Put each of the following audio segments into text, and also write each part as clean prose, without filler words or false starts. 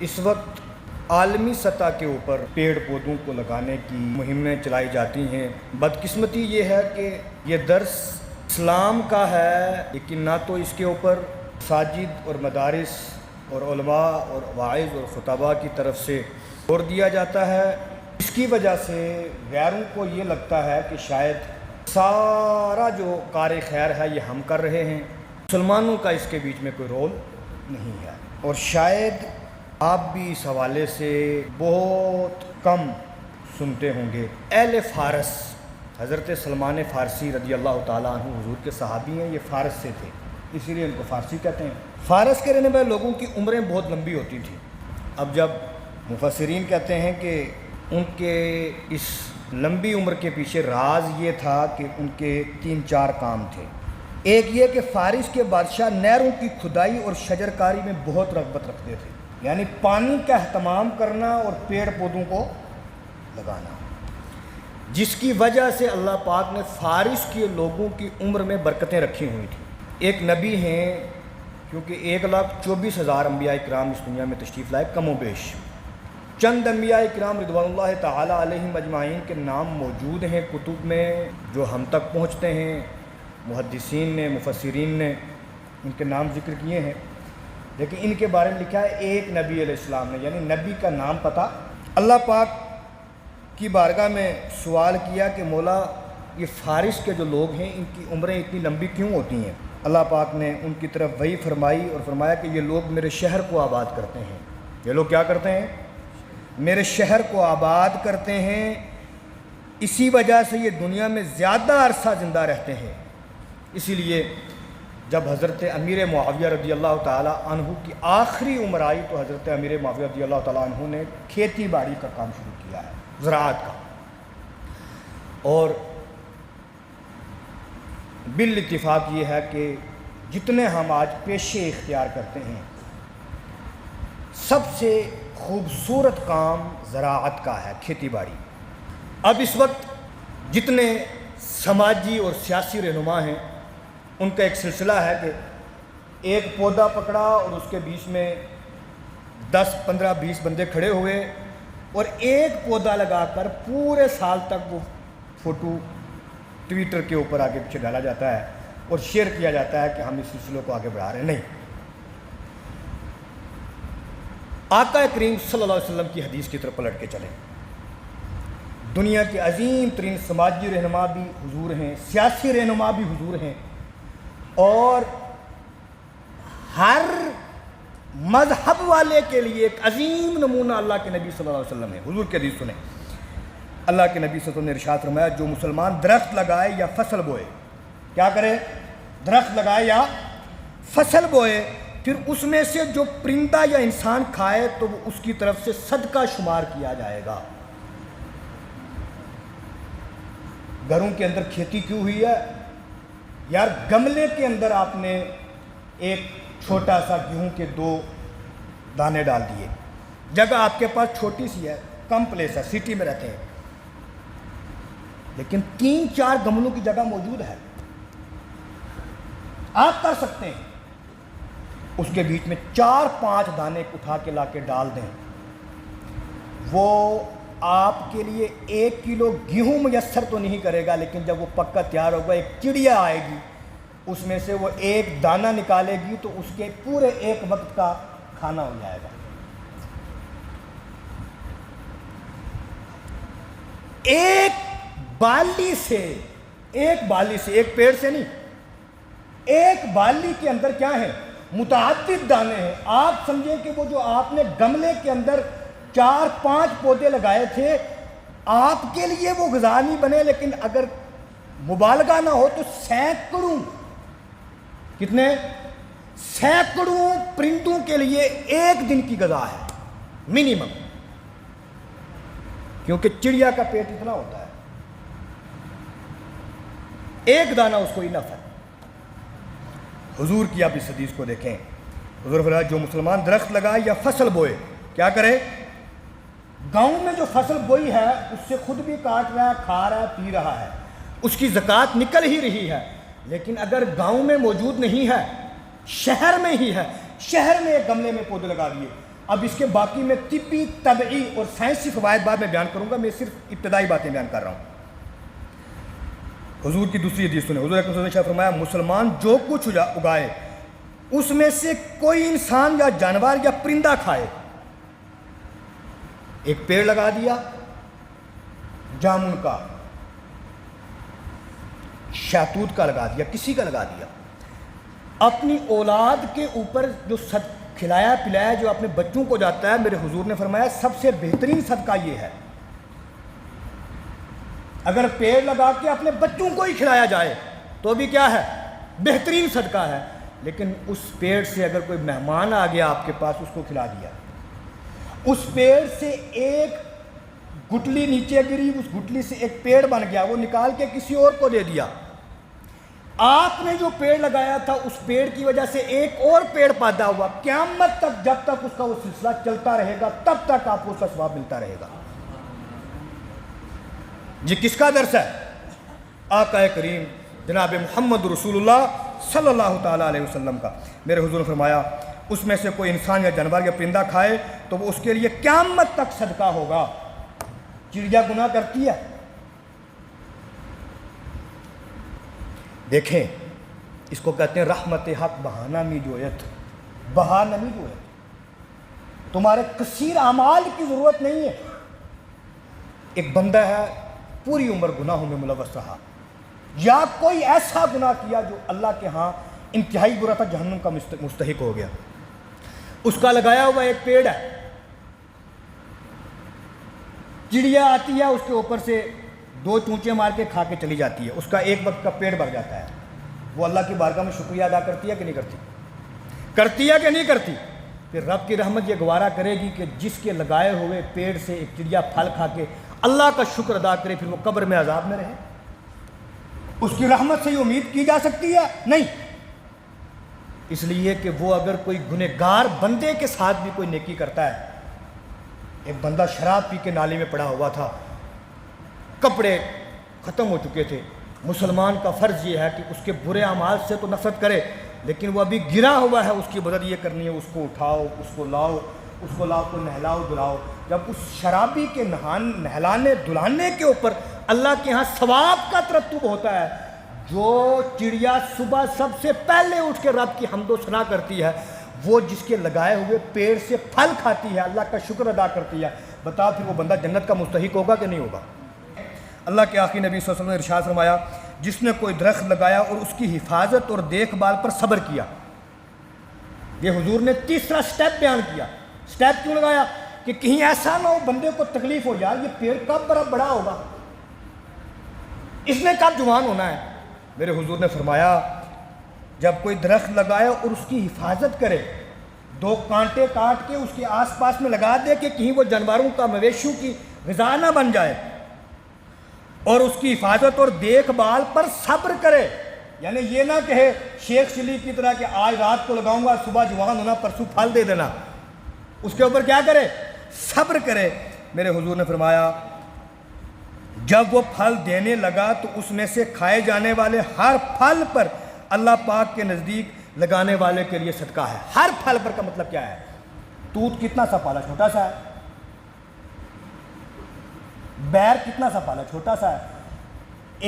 اس وقت عالمی سطح کے اوپر پیڑ پودوں کو لگانے کی مہمیں چلائی جاتی ہیں۔ بدقسمتی یہ ہے کہ یہ درس اسلام کا ہے، لیکن نہ تو اس کے اوپر مساجد اور مدارس اور علماء اور واعظ اور خطباء کی طرف سے زور دیا جاتا ہے۔ اس کی وجہ سے غیروں کو یہ لگتا ہے کہ شاید سارا جو کار خیر ہے یہ ہم کر رہے ہیں، مسلمانوں کا اس کے بیچ میں کوئی رول نہیں ہے۔ اور شاید آپ بھی اس حوالے سے بہت کم سنتے ہوں گے۔ اہل فارس، حضرت سلمان فارسی رضی اللہ تعالیٰ عنہ حضور کے صحابی ہیں، یہ فارس سے تھے، اسی لیے ان کو فارسی کہتے ہیں۔ فارس کے رہنے والے لوگوں کی عمریں بہت لمبی ہوتی تھیں۔ اب جب مفسرین کہتے ہیں کہ ان کے اس لمبی عمر کے پیچھے راز یہ تھا کہ ان کے 3-4 کام تھے۔ ایک یہ کہ فارس کے بادشاہ نہروں کی کھدائی اور شجر کاری میں بہت رغبت رکھتے تھے، یعنی پانی کا اہتمام کرنا اور پیڑ پودوں کو لگانا، جس کی وجہ سے اللہ پاک نے فارس کے لوگوں کی عمر میں برکتیں رکھی ہوئی تھیں۔ ایک نبی ہیں، کیونکہ 1,24,000 انبیاء اکرام اس دنیا میں تشریف لائے، کم و بیش چند انبیاء اکرام رضوان اللہ تعالی علیہم اجمعین کے نام موجود ہیں کتب میں جو ہم تک پہنچتے ہیں، محدثین نے، مفسرین نے ان کے نام ذکر کیے ہیں، لیکن ان کے بارے میں لکھا ہے ایک نبی علیہ السلام نے، یعنی نبی کا نام پتہ۔ اللہ پاک کی بارگاہ میں سوال کیا کہ مولا یہ فارس کے جو لوگ ہیں ان کی عمریں اتنی لمبی کیوں ہوتی ہیں؟ اللہ پاک نے ان کی طرف وحی فرمائی اور فرمایا کہ یہ لوگ میرے شہر کو آباد کرتے ہیں۔ یہ لوگ کیا کرتے ہیں؟ میرے شہر کو آباد کرتے ہیں، اسی وجہ سے یہ دنیا میں زیادہ عرصہ زندہ رہتے ہیں۔ اسی لیے جب حضرت امیر معاویہ رضی اللہ تعالیٰ عنہ کی آخری عمر آئی تو حضرت امیر معاویہ رضی اللہ تعالیٰ عنہ نے کھیتی باڑی کا کام شروع کیا ہے، زراعت کا، اور بالاتفاق یہ ہے کہ جتنے ہم آج پیشے اختیار کرتے ہیں سب سے خوبصورت کام زراعت کا ہے، کھیتی باڑی۔ اب اس وقت جتنے سماجی اور سیاسی رہنما ہیں ان کا ایک سلسلہ ہے کہ ایک پودا پکڑا اور اس کے بیچ میں 10 15 20 بندے کھڑے ہوئے اور ایک پودا لگا کر پورے سال تک وہ فوٹو ٹویٹر کے اوپر آگے پیچھے ڈالا جاتا ہے اور شیئر کیا جاتا ہے کہ ہم اس سلسلے کو آگے بڑھا رہے ہیں۔ نہیں، آقا کریم صلی اللہ علیہ وسلم کی حدیث کی طرف پلٹ کے چلیں۔ دنیا کے عظیم ترین سماجی رہنما بھی حضور ہیں، سیاسی رہنما بھی حضور ہیں، اور ہر مذہب والے کے لیے ایک عظیم نمونہ اللہ کے نبی صلی اللہ علیہ وسلم ہے۔ حضور کی حدیث سنیں، اللہ کے نبی صلی اللہ علیہ وسلم نے ارشاد فرمایا جو مسلمان درخت لگائے یا فصل بوئے، کیا کرے؟ درخت لگائے یا فصل بوئے، پھر اس میں سے جو پرندہ یا انسان کھائے تو وہ اس کی طرف سے صدقہ شمار کیا جائے گا۔ گھروں کے اندر کھیتی کیوں ہوئی ہے؟ یار گملے کے اندر آپ نے ایک چھوٹا سا گیہوں کے 2 دانے ڈال دیے، جگہ آپ کے پاس چھوٹی سی ہے، کم پلیس ہے، سٹی میں رہتے ہیں، لیکن 3-4 گملوں کی جگہ موجود ہے، آپ کر سکتے ہیں۔ اس کے بیچ میں 4-5 دانے اٹھا کے لا کے ڈال دیں، وہ آپ کے لیے 1 کلو گیہوں میسر تو نہیں کرے گا، لیکن جب وہ پکا تیار ہوگا ایک چڑیا آئے گی، اس میں سے وہ 1 دانہ نکالے گی تو اس کے پورے 1 وقت کا کھانا ہو جائے گا۔ ایک بالی سے، ایک پیڑ سے نہیں، ایک بالی کے اندر کیا ہے؟ متعدد دانے ہیں۔ آپ سمجھیں کہ وہ جو آپ نے گملے کے اندر 4-5 پودے لگائے تھے آپ کے لیے وہ غذا نہیں بنے، لیکن اگر مبالغہ نہ ہو تو سینکڑوں پرندوں کے لیے 1 دن کی غذا ہے منیمم، کیونکہ چڑیا کا پیٹ اتنا ہوتا ہے، 1 دانہ اس کو انف ہے۔ حضور کی آپ اس حدیث کو دیکھیں، حضور فرمایا جو مسلمان درخت لگائے یا فصل بوئے، کیا کرے؟ گاؤں میں جو فصل بوئی ہے اس سے خود بھی کاٹ رہا ہے، کھا رہا ہے، پی رہا ہے، اس کی زکوٰۃ نکل ہی رہی ہے، لیکن اگر گاؤں میں موجود نہیں ہے، شہر میں ہی ہے، شہر میں ایک گملے میں پودے لگا دیے، اب اس کے باقی میں طبی طبعی اور سائنسی فوائد بعد میں بیان کروں گا، میں صرف ابتدائی باتیں بیان کر رہا ہوں۔ حضور کی دوسری حدیث سنیں، حضور اکرم صلی اللہ علیہ وسلم نے فرمایا مسلمان جو کچھ اگائے اس میں سے کوئی انسان یا جانور یا پرندہ کھائے، ایک پیڑ لگا دیا جامن کا، شہتوت کا لگا دیا، کسی کا لگا دیا، اپنی اولاد کے اوپر جو کھلایا پلایا جو اپنے بچوں کو جاتا ہے، میرے حضور نے فرمایا سب سے بہترین صدقہ یہ ہے۔ اگر پیڑ لگا کے اپنے بچوں کو ہی کھلایا جائے تو بھی کیا ہے؟ بہترین صدقہ ہے۔ لیکن اس پیڑ سے اگر کوئی مہمان آ گیا آپ کے پاس، اس کو کھلا دیا، اس پیڑ سے ایک گٹلی نیچے گری، اس گٹلی سے ایک پیڑ بن گیا، وہ نکال کے کسی اور کو دے دیا، آپ نے جو پیڑ لگایا تھا اس پیڑ کی وجہ سے ایک اور پیڑ پیدا ہوا، قیامت تک جب تک اس کا وہ سلسلہ چلتا رہے گا تب تک آپ کو اس کا ثواب ملتا رہے گا۔ جی کس کا درس ہے؟ آقا کریم جناب محمد رسول اللہ صلی اللہ تعالیٰ علیہ وسلم کا۔ میرے حضور نے فرمایا اس میں سے کوئی انسان یا جانور یا پرندہ کھائے تو وہ اس کے لیے قیامت تک صدقہ ہوگا۔ چڑیا گناہ کرتی ہے، دیکھیں اس کو کہتے ہیں رحمت حق بہانہ می جویت، بہانہ می جویت، تمہارے کثیر اعمال کی ضرورت نہیں ہے۔ ایک بندہ ہے پوری عمر گناہوں میں ملوث رہا، یا کوئی ایسا گناہ کیا جو اللہ کے ہاں انتہائی برا تھا، جہنم کا مستحق ہو گیا، اس کا لگایا ہوا ایک پیڑ ہے، چڑیا آتی ہے اس کے اوپر سے دو چونچے مار کے کھا کے چلی جاتی ہے، اس کا ایک وقت کا پیڑ بھر جاتا ہے، وہ اللہ کی بارگاہ میں شکریہ ادا کرتی ہے کہ نہیں کرتی؟ کرتی ہے کہ نہیں کرتی؟ پھر رب کی رحمت یہ گوارا کرے گی کہ جس کے لگائے ہوئے پیڑ سے ایک چڑیا پھل کھا کے اللہ کا شکر ادا کرے، پھر وہ قبر میں عذاب میں رہے؟ اس کی رحمت سے یہ امید کی جا سکتی ہے؟ نہیں۔ اس لیے کہ وہ اگر کوئی گنہگار بندے کے ساتھ بھی کوئی نیکی کرتا ہے، ایک بندہ شراب پی کے نالی میں پڑا ہوا تھا، کپڑے ختم ہو چکے تھے، مسلمان کا فرض یہ ہے کہ اس کے برے اعمال سے تو نفرت کرے، لیکن وہ ابھی گرا ہوا ہے، اس کی مدد یہ کرنی ہے، اس کو اٹھاؤ، اس کو لاؤ کو نہلاؤ دلاؤ۔ جب اس شرابی کے نہلانے دلانے کے اوپر اللہ کے ہاں ثواب کا ترتب ہوتا ہے، جو چڑیا صبح سب سے پہلے اٹھ کے رب کی حمد و ثنا کرتی ہے، وہ جس کے لگائے ہوئے پیڑ سے پھل کھاتی ہے، اللہ کا شکر ادا کرتی ہے، بتا پھر وہ بندہ جنت کا مستحق ہوگا کہ نہیں ہوگا؟ اللہ کے آخری نبی صلی اللہ علیہ وسلم نے ارشاد فرمایا جس نے کوئی درخت لگایا اور اس کی حفاظت اور دیکھ بھال پر صبر کیا، یہ حضور نے تیسرا سٹیپ بیان کیا۔ سٹیپ کیوں لگایا؟ کہ کہیں ایسا نہ ہو بندے کو تکلیف ہو جائے، یہ پیڑ کب بڑا ہوگا، اس نے کب جوان ہونا ہے۔ میرے حضور نے فرمایا جب کوئی درخت لگائے اور اس کی حفاظت کرے، دو کانٹے کاٹ کے اس کے آس پاس میں لگا دے کہ کہیں وہ جانوروں کا مویشیوں کی غذا نہ بن جائے، اور اس کی حفاظت اور دیکھ بھال پر صبر کرے، یعنی یہ نہ کہے شیخ چلی کی طرح کہ آج رات کو لگاؤں گا صبح جوان ہونا پرسوں پھل دے دینا، اس کے اوپر کیا کرے؟ صبر کرے۔ میرے حضور نے فرمایا جب وہ پھل دینے لگا تو اس میں سے کھائے جانے والے ہر پھل پر اللہ پاک کے نزدیک لگانے والے کے لیے صدقہ ہے۔ ہر پھل پر کا مطلب کیا ہے؟ توت کتنا سا پالا؟ چھوٹا سا ہے۔ بیر کتنا سا پالا؟ چھوٹا سا ہے۔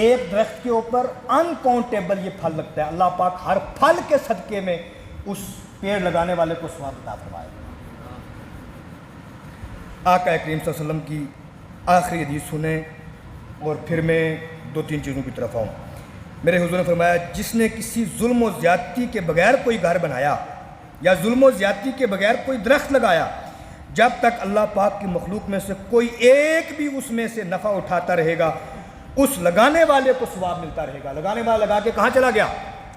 ایک درخت کے اوپر انکاؤنٹیبل یہ پھل لگتا ہے، اللہ پاک ہر پھل کے صدقے میں اس پیڑ لگانے والے کو ثواب عطا فرمائے۔ آقا کریم صلی اللہ علیہ وسلم کی آخری حدیث سنیں اور پھر میں دو تین چیزوں کی طرف آؤں۔ میرے حضور نے فرمایا جس نے کسی ظلم و زیادتی کے بغیر کوئی گھر بنایا یا ظلم و زیادتی کے بغیر کوئی درخت لگایا، جب تک اللہ پاک کی مخلوق میں سے کوئی ایک بھی اس میں سے نفع اٹھاتا رہے گا، اس لگانے والے کو ثواب ملتا رہے گا۔ لگانے والا لگا کے کہاں چلا گیا؟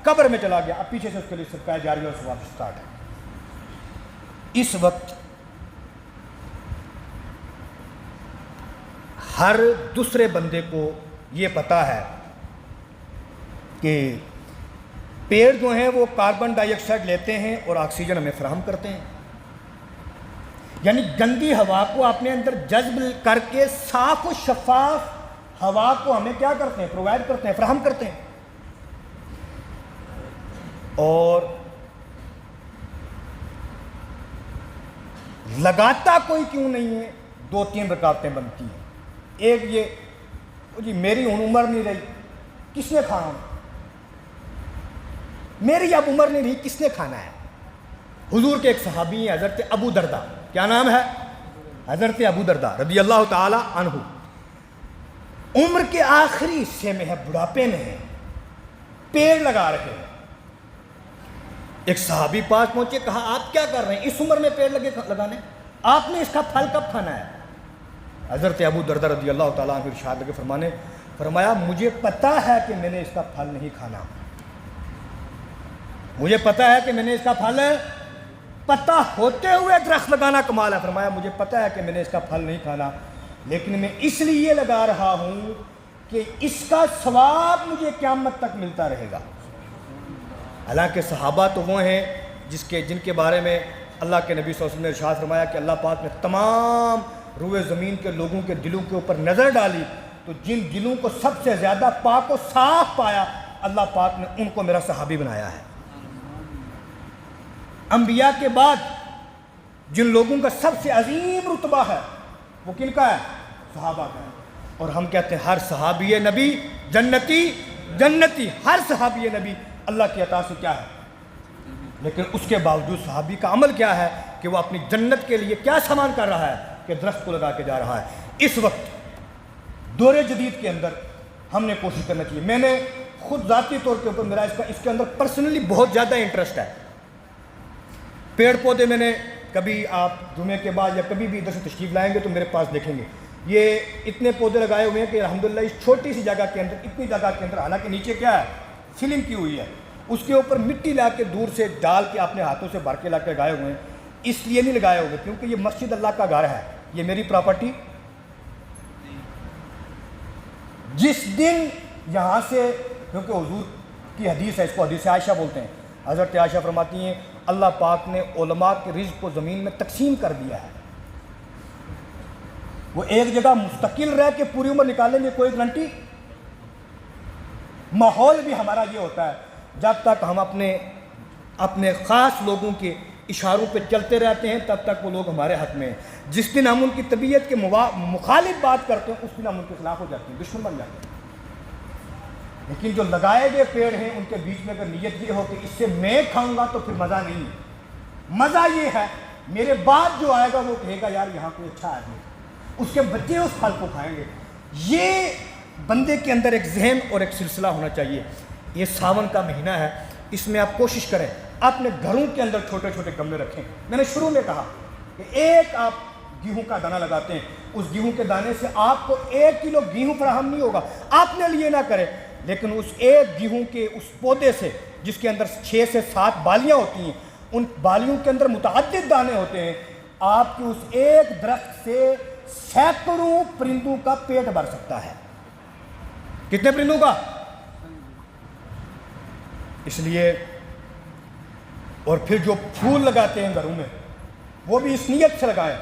قبر میں چلا گیا، اب پیچھے سے اس کے لیے صدقہ جاری اور ثواب سٹارٹ ہے۔ اس وقت ہر دوسرے بندے کو یہ پتا ہے کہ پیڑ جو ہیں وہ کاربن ڈائی آکسائڈ لیتے ہیں اور آکسیجن ہمیں فراہم کرتے ہیں، یعنی گندی ہوا کو اپنے اندر جذب کر کے صاف و شفاف ہوا کو ہمیں کیا کرتے ہیں؟ پرووائڈ کرتے ہیں، فراہم کرتے ہیں۔ اور لگاتا کوئی کیوں نہیں ہے؟ 2-3 رکعتیں بنتی ہیں۔ ایک یہ جی میری عمر نہیں رہی، کس نے کھانا؟ میری اب عمر نہیں رہی، کس نے کھانا ہے؟ حضور کے ایک صحابی ہیں حضرت ابو دردہ، کیا نام ہے؟ حضرت ابو دردہ رضی اللہ تعالی عنہ، عمر کے آخری حصے میں ہے، بڑھاپے میں ہے، پیڑ لگا رہے ہیں۔ ایک صحابی پاس پہنچے، کہا آپ کیا کر رہے ہیں؟ اس عمر میں پیڑ لگانے؟ آپ نے اس کا پھل کب کھانا ہے؟ حضرت ابو دردہ رضی اللہ تعالیٰ عنہ ارشاد لگے فرمانے، فرمایا مجھے پتہ ہے کہ میں نے اس کا پھل نہیں کھانا، مجھے پتہ ہے کہ میں نے اس کا پھل، پتہ ہوتے ہوئے درخت لگانا کمال ہے، فرمایا مجھے پتہ ہے کہ میں نے اس کا پھل نہیں کھانا، لیکن میں اس لیے لگا رہا ہوں کہ اس کا ثواب مجھے قیامت تک ملتا رہے گا۔ حالانکہ صحابہ تو وہ ہیں جن کے بارے میں اللہ کے نبی صلی اللہ علیہ وسلم نے ارشاد فرمایا کہ اللہ پاک نے تمام روئے زمین کے لوگوں کے دلوں کے اوپر نظر ڈالی تو جن دلوں کو سب سے زیادہ پاک و صاف پایا، اللہ پاک نے ان کو میرا صحابی بنایا ہے۔ انبیاء کے بعد جن لوگوں کا سب سے عظیم رتبہ ہے وہ کن کا ہے؟ صحابہ کا ہے۔ اور ہم کہتے ہیں ہر صحابی نبی جنتی، ہر صحابی نبی اللہ کی عطا سے کیا ہے؟ لیکن اس کے باوجود صحابی کا عمل کیا ہے کہ وہ اپنی جنت کے لیے کیا سامان کر رہا ہے کہ درخت کو لگا کے جا رہا ہے۔ اس وقت دور جدید کے اندر ہم نے کوشش کرنا چاہیے، میں نے خود ذاتی طور کے اوپر میرا اس کے اندر پرسنلی بہت زیادہ انٹرسٹ ہے۔ پیڑ پودے میں نے کبھی آپ جمعے کے بعد یا کبھی بھی ادھر سے تشریف لائیں گے تو میرے پاس دیکھیں گے یہ اتنے پودے لگائے ہوئے ہیں کہ الحمدللہ اس چھوٹی سی جگہ کے اندر، اتنی جگہ کے اندر، حالانکہ نیچے کیا ہے؟ فلنگ کی ہوئی ہے، اس کے اوپر مٹی لا کے دور سے ڈال کے اپنے ہاتھوں سے بھر کے لا کے لگائے ہوئے ہیں۔ اس لیے نہیں لگائے ہوئے کیونکہ یہ مسجد اللہ کا گھر ہے، یہ میری پراپرٹی۔ جس دن یہاں سے، کیونکہ حضور کی حدیث ہے، اس کو حدیث عائشہ بولتے ہیں، حضرت عائشہ فرماتی ہیں اللہ پاک نے علماء کے رزق کو زمین میں تقسیم کر دیا ہے، وہ ایک جگہ مستقل رہ کے پوری عمر نکالیں گے کوئی گارنٹی؟ ماحول بھی ہمارا یہ ہوتا ہے، جب تک ہم اپنے خاص لوگوں کے اشاروں پہ چلتے رہتے ہیں تب تک وہ لوگ ہمارے حق میں ہیں۔ جس دن ہم ان کی طبیعت کے مخالف بات کرتے ہیں اس دن ہم ان کے خلاف ہو جاتے ہیں، دشمن بن جاتے ہیں۔ لیکن جو لگائے گئے پیڑ ہیں ان کے بیچ میں اگر نیت یہ ہو کہ اس سے میں کھاؤں گا تو پھر مزہ نہیں ہے، مزہ یہ ہے میرے بعد جو آئے گا وہ کہے گا یار یہاں کوئی اچھا آدمی، اس کے بچے اس پھل کو کھائیں گے۔ یہ بندے کے اندر ایک ذہن اور ایک سلسلہ ہونا چاہیے۔ یہ ساون کا مہینہ ہے، اس میں آپ کوشش کریں اپنے گھروں کے اندر چھوٹے چھوٹے گملے رکھیں۔ میں نے شروع میں کہا کہ ایک آپ گیہوں کا دانہ لگاتے ہیں، اس گیہوں کے دانے سے آپ کو 1 کلو گیہوں فراہم نہیں ہوگا، آپ نے لیے نہ کریں، لیکن اس ایک گیہوں کے اس پودے سے جس کے اندر 6 سے 7 بالیاں ہوتی ہیں، ان بالیوں کے اندر متعدد دانے ہوتے ہیں، آپ کی اس ایک درخت سے سینکڑوں پرندوں کا پیٹ بھر سکتا ہے۔ کتنے پرندوں کا؟ اس لیے اور پھر جو پھول لگاتے ہیں گھروں میں وہ بھی اس نیت سے لگائیں،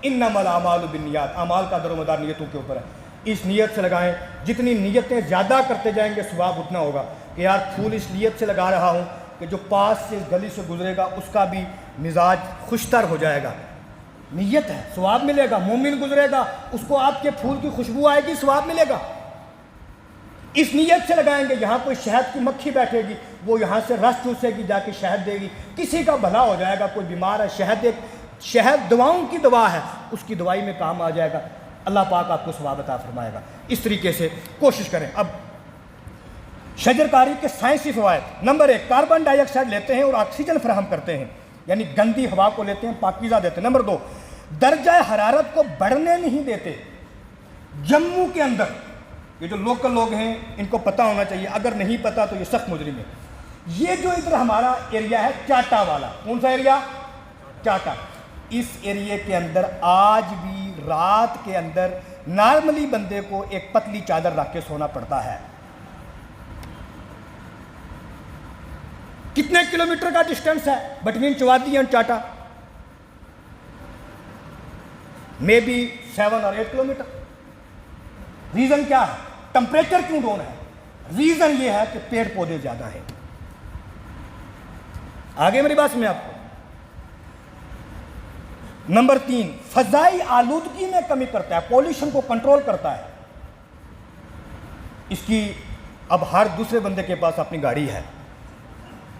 انما الاعمال بالنیات، اعمال کا در و مدار نیتوں کے اوپر ہے، اس نیت سے لگائیں۔ جتنی نیتیں زیادہ کرتے جائیں گے ثواب اتنا ہوگا کہ یار پھول اس نیت سے لگا رہا ہوں کہ جو پاس سے گلی سے گزرے گا اس کا بھی مزاج خوشتر ہو جائے گا، نیت ہے، ثواب ملے گا۔ مومن گزرے گا اس کو آپ کے پھول کی خوشبو آئے گی، ثواب ملے گا۔ اس نیت سے لگائیں گے یہاں کوئی شہد کی مکھی بیٹھے گی، وہ یہاں سے رس چوسے گی، جا کے شہد دے گی، کسی کا بھلا ہو جائے گا، کوئی بیمار ہے، شہد دواؤں کی دوا ہے، اس کی دوائی میں کام آ جائے گا، اللہ پاک آپ کو ثواب عطا فرمائے گا۔ اس طریقے سے کوشش کریں۔ اب شجر کاری کے سائنسی فوائد، نمبر 1 کاربن ڈائی آکسائڈ لیتے ہیں اور آکسیجن فراہم کرتے ہیں، یعنی گندی ہوا کو لیتے ہیں، پاکیزہ دیتے ہیں۔ نمبر 2 درجہ حرارت کو بڑھنے نہیں دیتے۔ جموں کے اندر یہ جو لوکل لوگ ہیں ان کو پتہ ہونا چاہیے، اگر نہیں پتہ تو یہ سخت مجرم ہے۔ یہ جو ادھر ہمارا ایریا ہے چاٹا والا، کون سا ایریا؟ چاٹا، اس ایریے کے اندر آج بھی رات کے اندر نارملی بندے کو ایک پتلی چادر رکھ کے سونا پڑتا ہے۔ کتنے کلومیٹر کا ڈسٹینس ہے بٹوین چوادی اینڈ چاٹا؟ مے بی 7 اور 8 کلومیٹر۔ ریزن کیا ہے؟ ٹمپریچر کیوں ڈاؤن ہے؟ ریزن یہ ہے کہ پیڑ پودے زیادہ ہیں۔ آگے میری بات سنیں آپ کو، نمبر 3، فضائی آلودگی میں کمی کرتا ہے، پولوشن کو کنٹرول کرتا ہے۔ اس کی اب ہر دوسرے بندے کے پاس اپنی گاڑی ہے،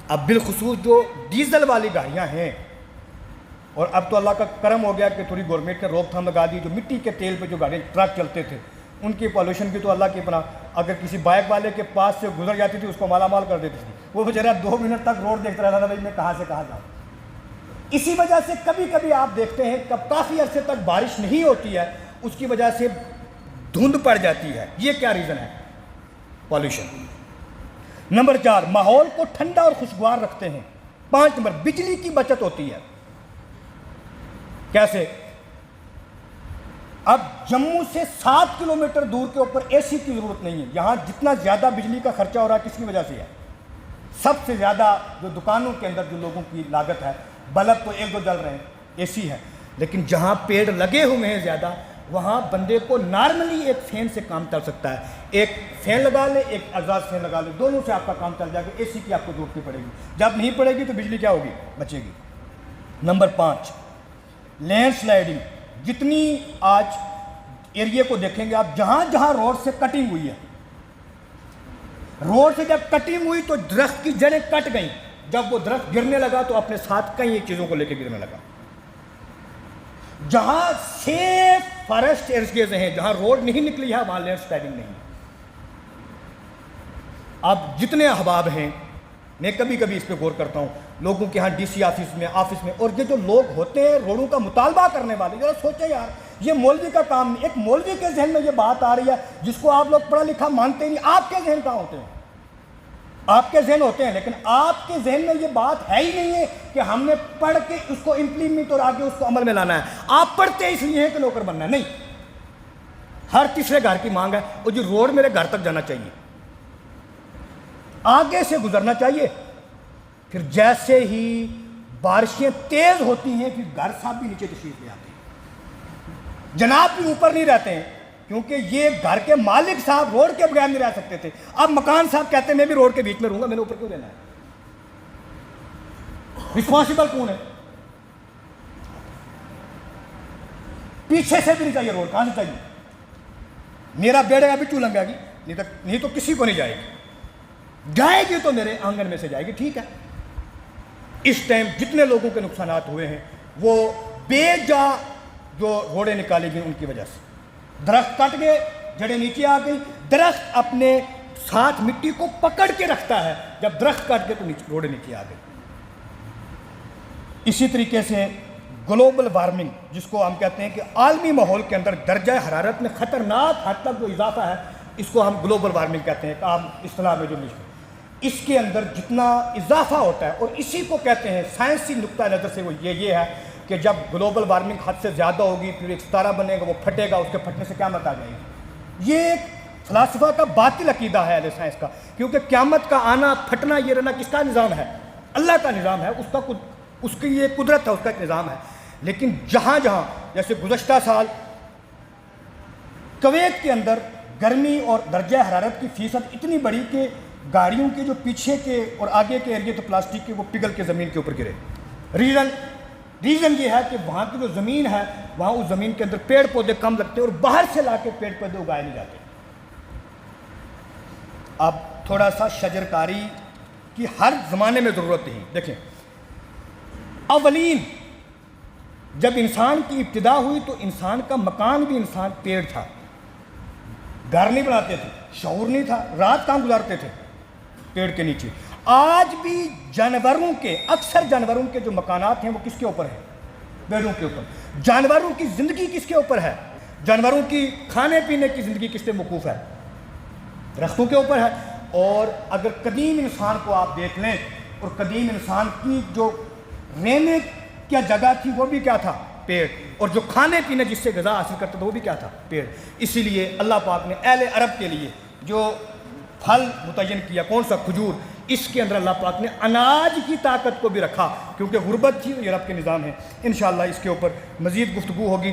اب بالخصوص جو ڈیزل والی گاڑیاں ہیں، اور اب تو اللہ کا کرم ہو گیا کہ تھوڑی گورنمنٹ نے روک تھام لگا دی، جو مٹی کے تیل پہ جو گاڑیاں ٹرک چلتے تھے ان کی پالوشن کی تو اللہ کی پناہ، اگر کسی بائک والے کے پاس سے گزر جاتی تھی اس کو مالا مال کر دیتی تھی، وہ بیچارہ 2 منٹ تک روڈ دیکھتا رہتا تھا، بھائی میں کہاں سے کہاں جاؤں۔ اسی وجہ سے کبھی کبھی آپ دیکھتے ہیں کہ کافی عرصے تک بارش نہیں ہوتی ہے، اس کی وجہ سے دھند پڑ جاتی ہے۔ یہ کیا ریزن ہے؟ پالوشن۔ نمبر 4، ماحول کو ٹھنڈا اور خوشگوار رکھتے ہیں۔ 5 نمبر، بجلی کی بچت ہوتی ہے۔ کیسے؟ اب جموں سے 7 کلومیٹر دور کے اوپر اے سی کی ضرورت نہیں ہے، یہاں جتنا زیادہ بجلی کا خرچہ ہو رہا ہے کس کی وجہ سے ہے؟ سب سے زیادہ جو دکانوں کے اندر جو لوگوں کی لاگت ہے، بلب تو 1-2 جل رہے ہیں، اے سی ہے، لیکن جہاں پیڑ لگے ہوئے ہیں زیادہ وہاں بندے کو نارملی ایک فین سے کام چل سکتا ہے، ایک فین لگا لے، ایک ایگزاسٹ فین لگا لے، دونوں سے آپ کا کام چل جائے گا، اے سی کی آپ کو ضرورت نہیں پڑے گی۔ جب نہیں پڑے گی تو بجلی کیا ہوگی؟ بچے گی۔ Number 5، land sliding. جتنی آج ایریے کو دیکھیں گے آپ، جہاں جہاں روڈ سے کٹنگ ہوئی ہے، روڈ سے جب کٹنگ ہوئی تو درخت کی جڑیں کٹ گئیں، جب وہ درخت گرنے لگا تو اپنے ساتھ کئی چیزوں کو لے کے گرنے لگا۔ جہاں سیف فارسٹ ایریاز ہیں، جہاں روڈ نہیں نکلی ہے وہاں لینڈ سلائڈنگ نہیں ہے۔ اب جتنے احباب ہیں، میں کبھی کبھی اس پہ غور کرتا ہوں، لوگوں کے ہاں ڈی سی آفس میں اور یہ جو لوگ ہوتے ہیں روڈوں کا مطالبہ کرنے والے، ذرا سوچیں یار، یہ مولوی کا کام نہیں۔ ایک مولوی کے ذہن میں یہ بات آ رہی ہے جس کو آپ لوگ پڑھا لکھا مانتے نہیں، آپ کے ذہن کہاں ہوتے ہیں؟ آپ کے ذہن ہوتے ہیں، لیکن آپ کے ذہن میں یہ بات ہے ہی نہیں ہے کہ ہم نے پڑھ کے اس کو امپلیمنٹ اور آگے اس کو عمل میں لانا ہے۔ آپ پڑھتے اس لیے ہیں کہ نوکر بننا ہے، نہیں۔ ہر تیسرے گھر کی مانگ ہے، وہ جو روڈ میرے گھر تک جانا چاہیے، آگے سے گزرنا چاہیے۔ پھر جیسے ہی بارشیں تیز ہوتی ہیں پھر گھر صاحب بھی نیچے تشریف لے آتے ہیں، جناب بھی اوپر نہیں رہتے ہیں، کیونکہ یہ گھر کے مالک صاحب روڈ کے بغیر نہیں رہ سکتے تھے۔ اب مکان صاحب کہتے ہیں میں بھی روڈ کے بیچ میں رہوں گا، میں نے اوپر کیوں لینا ہے؟ رسپانسبل کون ہے؟ پیچھے سے بھی نہیں چاہیے روڈ، کہاں سے چاہیے؟ میرا بیڑے ابھی چو لنگا گی، نہیں تو کسی کو نہیں جائے گی، جائے گی تو میرے آنگن میں سے جائے گی، ٹھیک ہے۔ اس ٹائم جتنے لوگوں کے نقصانات ہوئے ہیں وہ بے جا جو روڈیں نکالی گئی ان کی وجہ سے، درخت کٹ گئے، جڑیں نیچے آ گئی، درخت اپنے ساتھ مٹی کو پکڑ کے رکھتا ہے، جب درخت کٹ گئے تو روڈیں نیچے آ گئی۔ اسی طریقے سے گلوبل وارمنگ، جس کو ہم کہتے ہیں کہ عالمی ماحول کے اندر درجہ حرارت میں خطرناک حد تک جو اضافہ ہے، اس کو ہم گلوبل وارمنگ کہتے ہیں، عام اصطلاح میں جو اس کے اندر جتنا اضافہ ہوتا ہے، اور اسی کو کہتے ہیں سائنسی نقطہ نظر سے وہ یہ ہے کہ جب گلوبل وارمنگ حد سے زیادہ ہوگی پھر ایک ستارہ بنے گا، وہ پھٹے گا، اس کے پھٹنے سے قیامت آ جائے گی۔ یہ ایک فلاسفہ کا باطل عقیدہ ہے اہل سائنس کا، کیونکہ قیامت کا آنا پھٹنا یہ رہنا کس کا نظام ہے؟ اللہ کا نظام ہے، اس کی یہ قدرت ہے، اس کا ایک نظام ہے۔ لیکن جہاں جہاں جیسے گزشتہ سال کویت کے اندر گرمی اور درجہ حرارت کی فیصد اتنی بڑی کہ گاڑیوں کے جو پیچھے کے اور آگے کے ایریے تو پلاسٹک کے وہ پگھل کے زمین کے اوپر گرے۔ ریزن یہ ہے کہ وہاں کی جو زمین ہے وہاں اس زمین کے اندر پیڑ پودے کم لگتے ہیں اور باہر سے لا کے پیڑ پودے اگائے نہیں جاتے۔ اب تھوڑا سا شجر کاری کی ہر زمانے میں ضرورت ہے۔ دیکھیں، اولین جب انسان کی ابتدا ہوئی تو انسان کا مکان بھی انسان پیڑ تھا، گھر نہیں بناتے تھے، شعور نہیں تھا، رات کہاں گزارتے تھے؟ پیڑ کے نیچے۔ آج بھی جانوروں کے اکثر جانوروں کے جو مکانات ہیں وہ کس کے اوپر ہیں؟ پیڑوں کے اوپر۔ جانوروں کی زندگی کس کے اوپر ہے؟ جانوروں کی کھانے پینے کی زندگی کس پہ موقوف ہے؟ درختوں کے اوپر ہے۔ اور اگر قدیم انسان کو آپ دیکھ لیں، اور قدیم انسان کی جو رہنے کیا جگہ تھی وہ بھی کیا تھا؟ پیڑ۔ اور جو کھانے پینے جس سے غذا حاصل کرتا تھا وہ بھی کیا تھا؟ پیڑ۔ اسی لیے اللہ پاک نے اہل عرب کے لیے جو پھل متعین کیا، کون سا؟ کھجور، اس کے اندر اللہ پاک نے اناج کی طاقت کو بھی رکھا، کیونکہ غربت تھی، یہ رب کے نظام ہے۔ انشاءاللہ اس کے اوپر مزید گفتگو ہوگی۔